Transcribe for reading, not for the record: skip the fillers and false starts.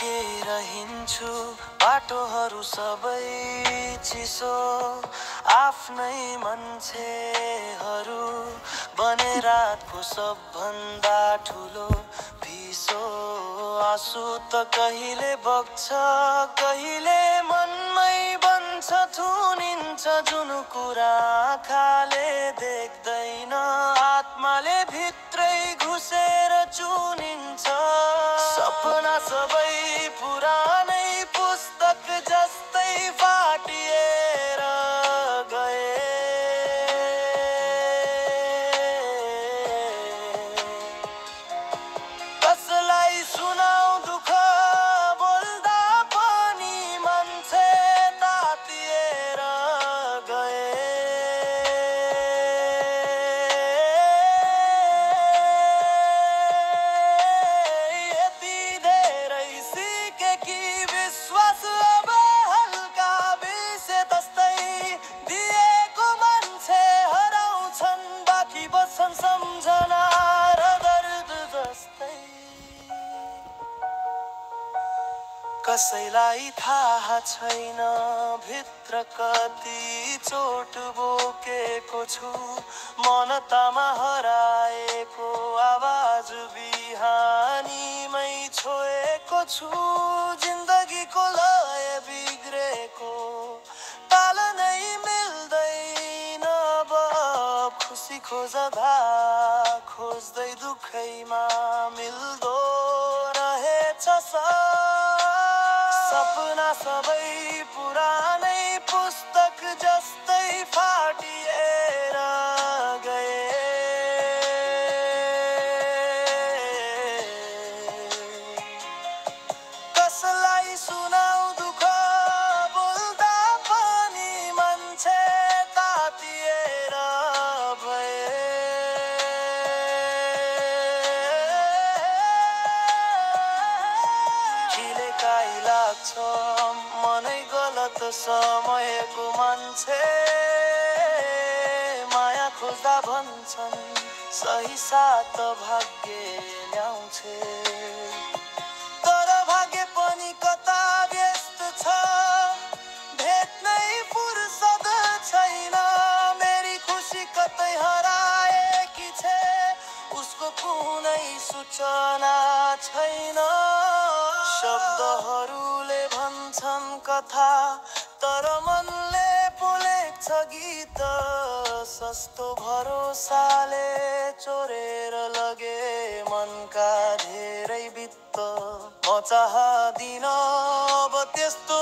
रोकेर हिँड्छु बाटोहरू सबै चिसो आफ्नै मान्छेहरू बने रातको सबभन्दा ठुलो पिसो आँसु त कहिले बग्छ कहिले मनमै बन्छ थुनिन्छ जुन कुरा आँखाले देख्दैन आत्माले भित्रै घुसेर चुनिन्छ सपना सबै पुरानै पुस्तक जस्तै फाटिएर गए कसलाई सुनाउ दुःख बोल्दा पनि मान्छे तातिएर गए यति धेरै सिके कि विश्वास अब हल्का बिर्से जस्तै दिएको मान्छे हराउँछन् बाँकी बस्छन् सम्झना र दर्द जस्तै कसैलाई थाहा छैन भित्र कति चोट बोकेको छु मनतामा हराएको आवाज बिहानीमै छोएको छु जिन्दगीको लय बिग्रेको ताल नै मिल्दैन अब खुसी खोज्दा खोज्दै दुखैमा मिल्दो रहेछ सपना सबै पुरानै पुस्तक जस्तै फाटिएर गए कसलाई सुनाउ दुःख बोल्दा पनि मान्छे तातिएर भए खिलेकाई लाग्छ मनै गलत समयको मान्छे माया खोज्दा भन्छन् सही साथ भाग्य ल्याउँछे तर भाग्य पनि कता व्यस्त छ भेट्नै फुर्सद छैन मेरी खुसी कतै हराएकी छे उसको कुनै सूचना छैन शब्दहरूले भन्छन् कथा तर मनले बोलेको गीत सस्तो भरोसाले चोरेर लगे मनका धेरै बित्त म चाहदिन अब त्यस्तो